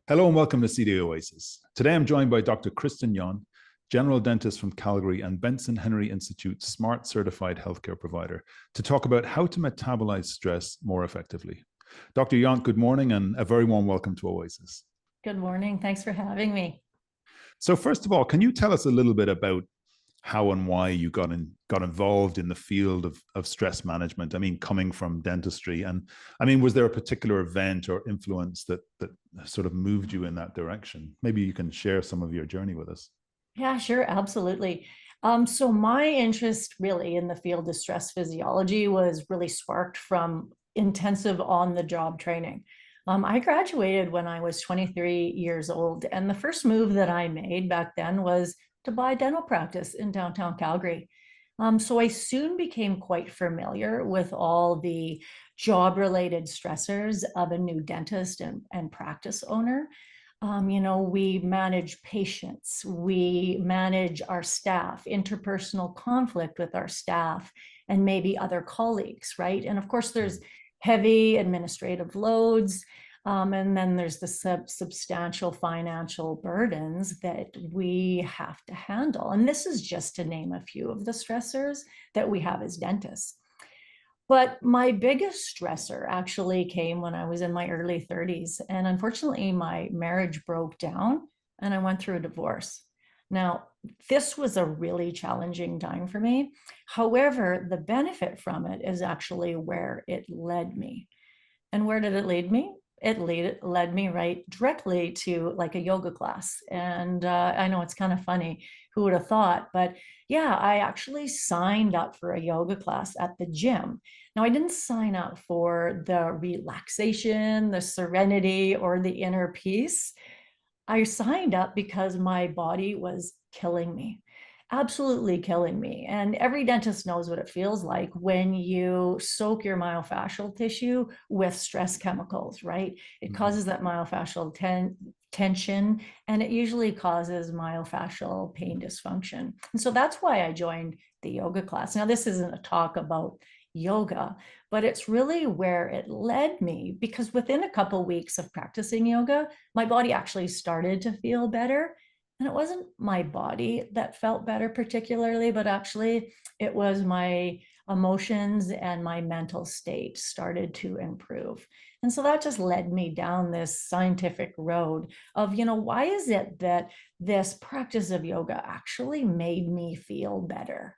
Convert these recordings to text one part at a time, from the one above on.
Hello and welcome to CD Oasis. Today I'm joined by Dr. Kristin Yont, general dentist from Calgary and Benson Henry Institute Smart Certified Healthcare Provider, to talk about how to metabolize stress more effectively. Dr. Yont, good morning and a very warm welcome to Oasis. Good morning. Thanks for having me. So first of all, can you tell us a little bit about how and why you got involved in the field of stress management? I mean, coming from dentistry, and I mean, was there a particular event or influence that sort of moved you in that direction? Maybe you can share some of your journey with us. Yeah, sure. Absolutely. So my interest really in the field of stress physiology was really sparked from intensive on-the-job training. I graduated when I was 23 years old, and the first move that I made back then was to buy a dental practice in downtown Calgary. So I soon became quite familiar with all the job-related stressors of a new dentist and practice owner. We manage patients, we manage our staff, interpersonal conflict with our staff, and maybe other colleagues, right? And of course, there's heavy administrative loads, and then there's the substantial financial burdens that we have to handle. And this is just to name a few of the stressors that we have as dentists. But my biggest stressor actually came when I was in my early 30s. And unfortunately, my marriage broke down and I went through a divorce. Now, this was a really challenging time for me. However, the benefit from it is actually where it led me. And where did it lead me? It led me right directly to like a yoga class. And I know it's kind of funny, who would have thought, but yeah, I actually signed up for a yoga class at the gym. Now, I didn't sign up for the relaxation, the serenity, or the inner peace. I signed up because my body was killing me, absolutely killing me. And every dentist knows what it feels like when you soak your myofascial tissue with stress chemicals, right? It causes that myofascial tension, and it usually causes myofascial pain dysfunction. And so that's why I joined the yoga class. Now, this isn't a talk about yoga, but it's really where it led me, because within a couple of weeks of practicing yoga, my body actually started to feel better. And it wasn't my body that felt better particularly, but actually it was my emotions and my mental state started to improve. And so that just led me down this scientific road of, why is it that this practice of yoga actually made me feel better?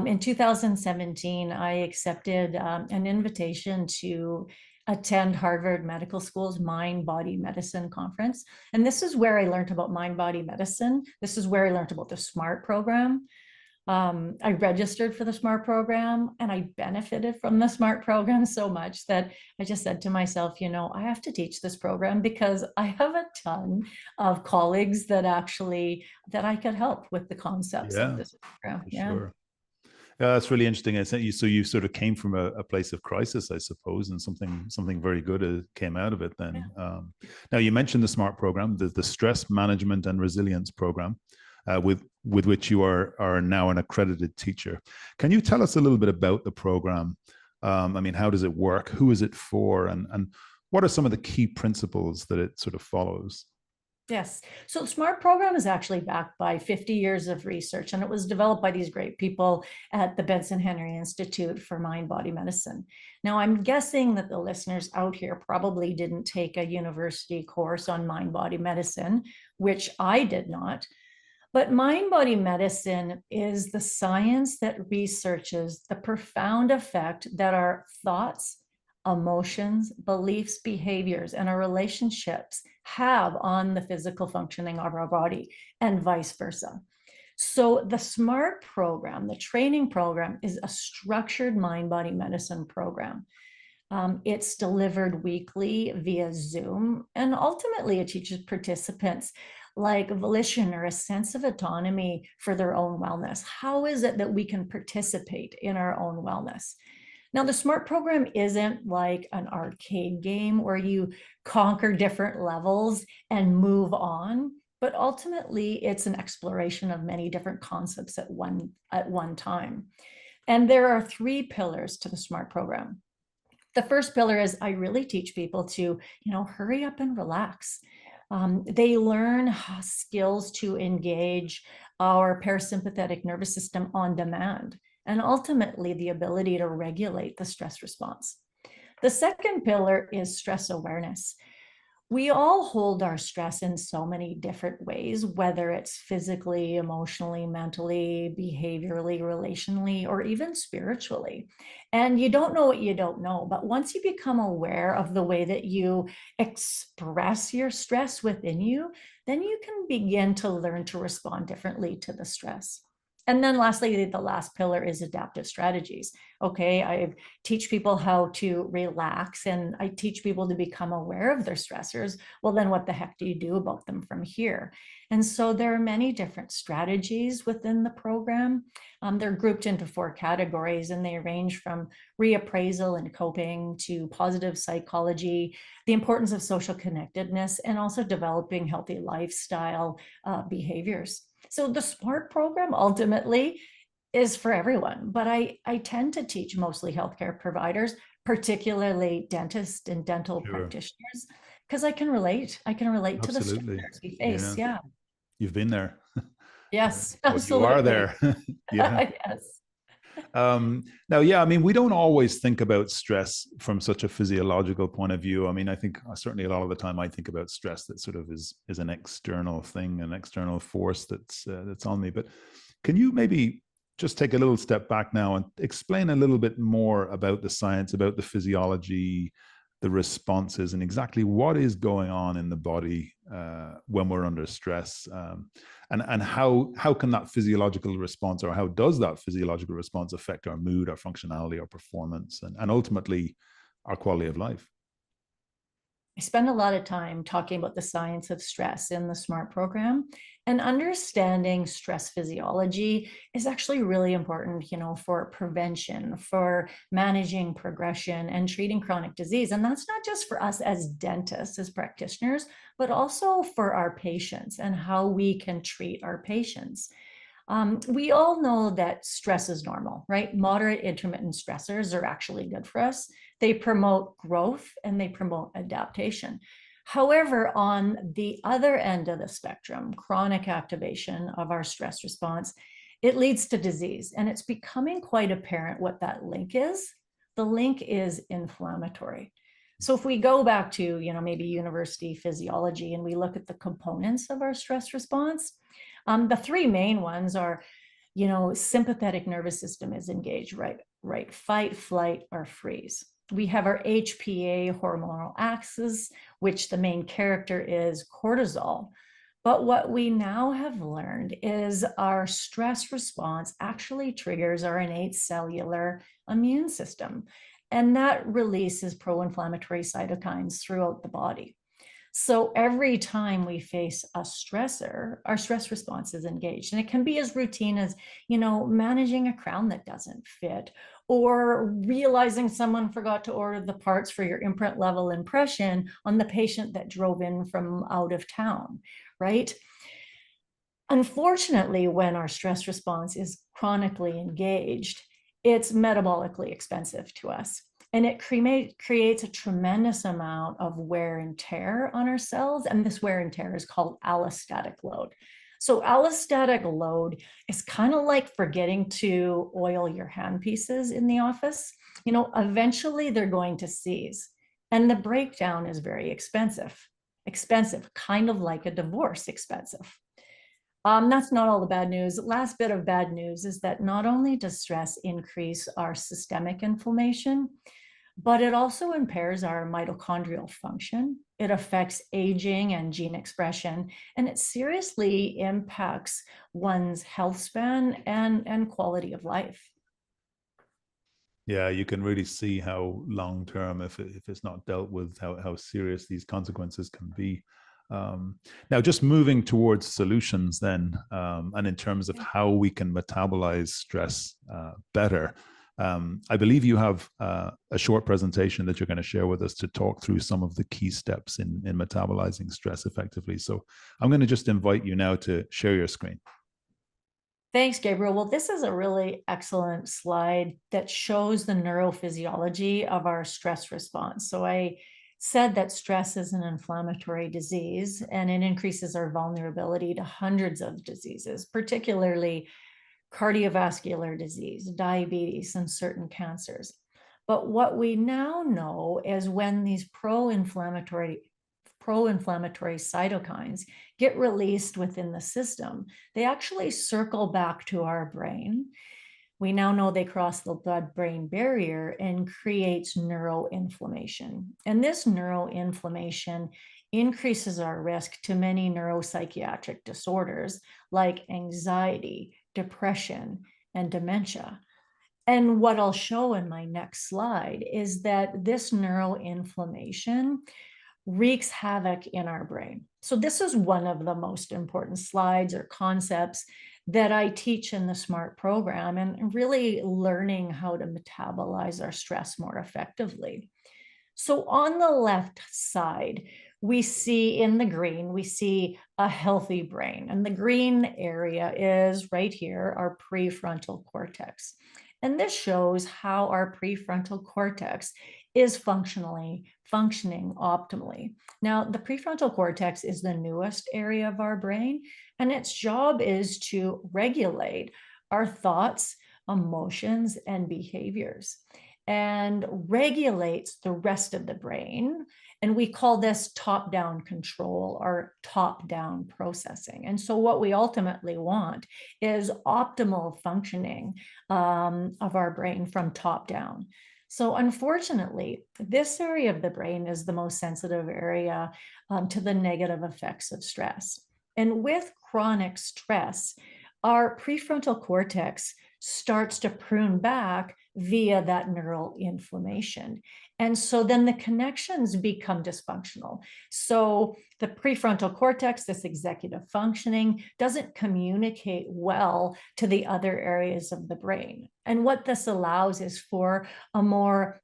In 2017, I accepted an invitation to attend Harvard Medical School's Mind Body Medicine Conference. And this is where I learned about mind body medicine. This is where I learned about the SMART program. I registered for the SMART program and I benefited from the SMART program so much that I just said to myself, I have to teach this program because I have a ton of colleagues that I could help with the concepts of this program. For sure. Yeah, that's really interesting. So you sort of came from a place of crisis, I suppose, and something very good came out of it then. Yeah. Now, you mentioned the SMART program, the Stress Management and Resilience program, with which you are now an accredited teacher. Can you tell us a little bit about the program? I mean, how does it work? Who is it for? And what are some of the key principles that it sort of follows? Yes. So the SMART program is actually backed by 50 years of research, and it was developed by these great people at the Benson Henry Institute for Mind Body Medicine. Now, I'm guessing that the listeners out here probably didn't take a university course on mind body medicine, which I did not. But mind body medicine is the science that researches the profound effect that our thoughts, emotions, beliefs, behaviors, and our relationships have on the physical functioning of our body, and vice versa. So the SMART program, the training program, is a structured mind-body medicine program. It's delivered weekly via Zoom, and ultimately it teaches participants like volition or a sense of autonomy for their own wellness. How is it that we can participate in our own wellness? Now, the SMART program isn't like an arcade game where you conquer different levels and move on, but ultimately it's an exploration of many different concepts at one time. And there are three pillars to the SMART program. The first pillar is I really teach people to, hurry up and relax. They learn skills to engage our parasympathetic nervous system on demand, and ultimately the ability to regulate the stress response. The second pillar is stress awareness. We all hold our stress in so many different ways, whether it's physically, emotionally, mentally, behaviorally, relationally, or even spiritually. And you don't know what you don't know. But once you become aware of the way that you express your stress within you, then you can begin to learn to respond differently to the stress. And then lastly, the last pillar is adaptive strategies. Okay, I teach people how to relax, and I teach people to become aware of their stressors. Well, then what the heck do you do about them from here? And so there are many different strategies within the program. They're grouped into 4 categories, and they range from reappraisal and coping to positive psychology, the importance of social connectedness, and also developing healthy lifestyle behaviors. So the SMART program ultimately is for everyone, but I tend to teach mostly healthcare providers, particularly dentists and dental Sure. practitioners, because I can relate. I can relate to the Absolutely. stressors we face. Yeah. Yeah. You've been there. Yes, Well, you are absolutely. there. Yeah. Yes. Now, yeah, I mean, we don't always think about stress from such a physiological point of view. I mean, I think certainly a lot of the time I think about stress that sort of is an external thing, an external force that's on me. But can you maybe just take a little step back now and explain a little bit more about the science, about the physiology, the responses, and exactly what is going on in the body when we're under stress, and how can that physiological response, or how does that physiological response affect our mood, our functionality, our performance, and ultimately our quality of life? I spend a lot of time talking about the science of stress in the SMART program, and understanding stress physiology is actually really important, for prevention, for managing progression and treating chronic disease. And that's not just for us as dentists, as practitioners, but also for our patients and how we can treat our patients. We all know that stress is normal, right? Moderate intermittent stressors are actually good for us. They promote growth and they promote adaptation. However, on the other end of the spectrum, chronic activation of our stress response, it leads to disease. And it's becoming quite apparent what that link is. The link is inflammatory. So if we go back to, maybe university physiology, and we look at the components of our stress response, the 3 main ones are, sympathetic nervous system is engaged, right? Fight, flight, or freeze. We have our HPA hormonal axis, which the main character is cortisol. But what we now have learned is our stress response actually triggers our innate cellular immune system, and that releases pro-inflammatory cytokines throughout the body. So every time we face a stressor, our stress response is engaged. And it can be as routine as, managing a crown that doesn't fit, or realizing someone forgot to order the parts for your imprint level impression on the patient that drove in from out of town, right? Unfortunately, when our stress response is chronically engaged, it's metabolically expensive to us. And it creates a tremendous amount of wear and tear on our cells. And this wear and tear is called allostatic load. So allostatic load is kind of like forgetting to oil your handpieces in the office. Eventually they're going to seize. And the breakdown is very expensive, kind of like a divorce expensive. That's not all the bad news. Last bit of bad news is that not only does stress increase our systemic inflammation, but it also impairs our mitochondrial function. It affects aging and gene expression, and it seriously impacts one's health span and quality of life. Yeah, you can really see how long term, if it's not dealt with, how serious these consequences can be. Now, just moving towards solutions then, and in terms of how we can metabolize stress better. I believe you have a short presentation that you're going to share with us to talk through some of the key steps in metabolizing stress effectively. So I'm going to just invite you now to share your screen. Thanks, Gabriel. Well, this is a really excellent slide that shows the neurophysiology of our stress response. So I said that stress is an inflammatory disease and it increases our vulnerability to hundreds of diseases, particularly cardiovascular disease, diabetes, and certain cancers. But what we now know is when these pro-inflammatory cytokines get released within the system, they actually circle back to our brain. We now know they cross the blood-brain barrier and creates neuroinflammation. And this neuroinflammation increases our risk to many neuropsychiatric disorders like anxiety, depression, and dementia. And what I'll show in my next slide is that this neuroinflammation wreaks havoc in our brain. So this is one of the most important slides or concepts that I teach in the SMART program, and really learning how to metabolize our stress more effectively. So on the left side, we see in the green, we see a healthy brain. And the green area is right here, our prefrontal cortex. And this shows how our prefrontal cortex is functioning optimally. Now, the prefrontal cortex is the newest area of our brain, and its job is to regulate our thoughts, emotions, and behaviors, and regulates the rest of the brain. And we call this top-down control or top-down processing. And so what we ultimately want is optimal functioning of our brain from top down. So unfortunately, this area of the brain is the most sensitive area to the negative effects of stress. And with chronic stress, our prefrontal cortex starts to prune back via that neural inflammation. And so then the connections become dysfunctional. So the prefrontal cortex, this executive functioning, doesn't communicate well to the other areas of the brain. And what this allows is for the more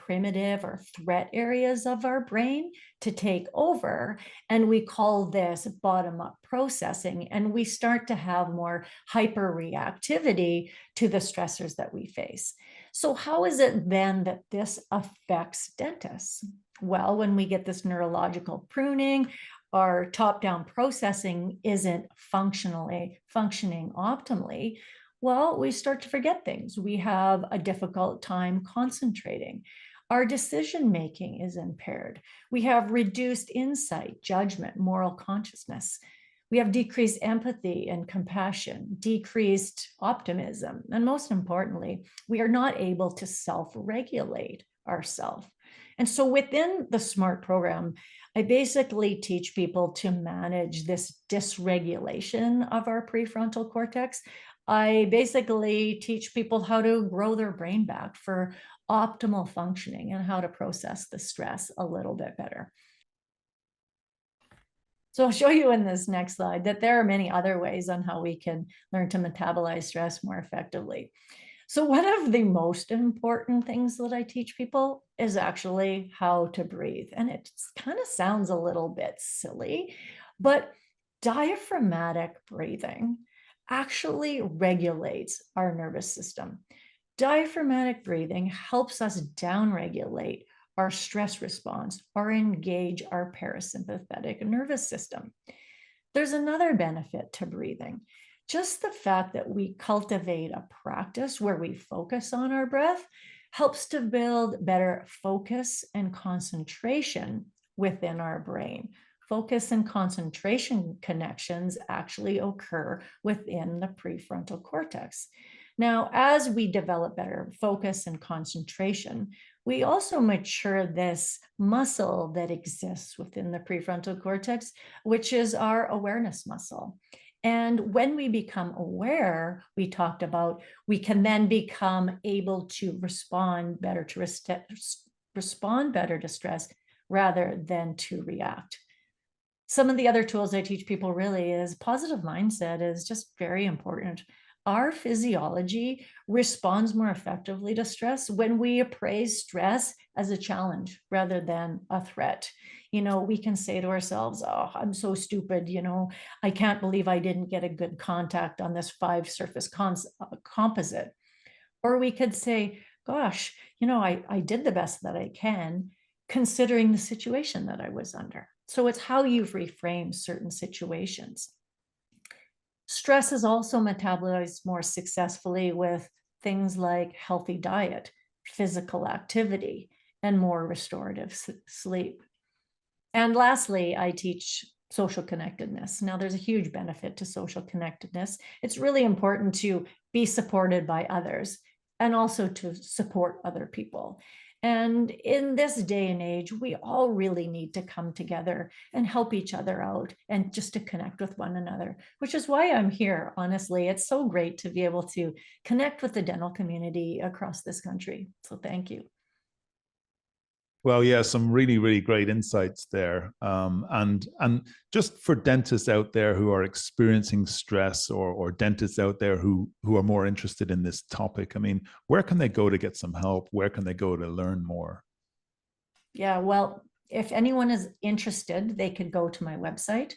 primitive or threat areas of our brain to take over. And we call this bottom-up processing. And we start to have more hyperreactivity to the stressors that we face. So how is it then that this affects dentists? Well, when we get this neurological pruning, our top-down processing isn't functioning optimally, well, we start to forget things. We have a difficult time concentrating. Our decision-making is impaired. We have reduced insight, judgment, moral consciousness. We have decreased empathy and compassion, decreased optimism, and most importantly, we are not able to self-regulate ourselves. And so within the SMART program, I basically teach people to manage this dysregulation of our prefrontal cortex. I basically teach people how to grow their brain back for optimal functioning and how to process the stress a little bit better. So I'll show you in this next slide that there are many other ways on how we can learn to metabolize stress more effectively. So one of the most important things that I teach people is actually how to breathe. And it kind of sounds a little bit silly, but diaphragmatic breathing actually regulates our nervous system. Diaphragmatic breathing helps us downregulate our stress response or engage our parasympathetic nervous system. There's another benefit to breathing. Just the fact that we cultivate a practice where we focus on our breath helps to build better focus and concentration within our brain. Focus and concentration connections actually occur within the prefrontal cortex. Now, as we develop better focus and concentration, we also mature this muscle that exists within the prefrontal cortex, which is our awareness muscle. And when we become aware, we talked about, we can then become able to respond better to stress rather than to react. Some of the other tools I teach people really is positive mindset is just very important. Our physiology responds more effectively to stress when we appraise stress as a challenge rather than a threat. You know, we can say to ourselves, oh, I'm so stupid, you know, I can't believe I didn't get a good contact on this 5-surface composite. Or we could say, gosh, you know, I did the best that I can. considering the situation that I was under. So it's how you've reframed certain situations. Stress is also metabolized more successfully with things like healthy diet, physical activity, and more restorative sleep. And lastly, I teach social connectedness. Now, there's a huge benefit to social connectedness. It's really important to be supported by others and also to support other people. And in this day and age, we all really need to come together and help each other out and just to connect with one another, which is why I'm here, honestly. It's so great to be able to connect with the dental community across this country. So thank you. Well, yeah, some really, really great insights there. And just for dentists out there who are experiencing stress, or dentists out there who are more interested in this topic, I mean, where can they go to get some help? Where can they go to learn more? Yeah, well, if anyone is interested, they could go to my website,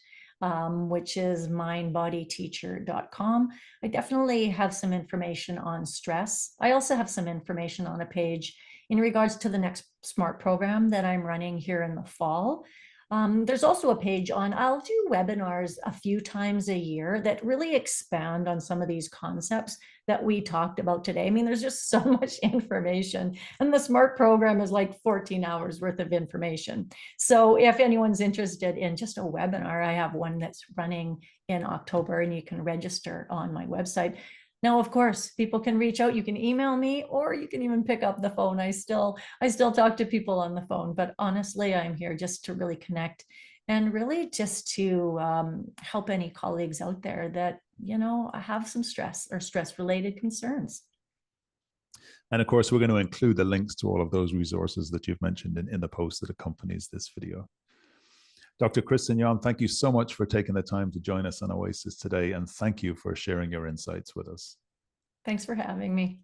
which is mindbodyteacher.com. I definitely have some information on stress. I also have some information on a page in regards to the next SMART program that I'm running here in the fall. There's also a page on, I'll do webinars a few times a year that really expand on some of these concepts that we talked about today. I mean, there's just so much information, and the SMART program is like 14 hours worth of information. So if anyone's interested in just a webinar, I have one that's running in October, and you can register on my website. Now, of course, people can reach out. You can email me, or you can even pick up the phone. I still talk to people on the phone, but honestly, I'm here just to really connect and really just to help any colleagues out there that, have some stress or stress-related concerns. And of course, we're going to include the links to all of those resources that you've mentioned in the post that accompanies this video. Dr. Kristin Yont, thank you so much for taking the time to join us on Oasis today, and thank you for sharing your insights with us. Thanks for having me.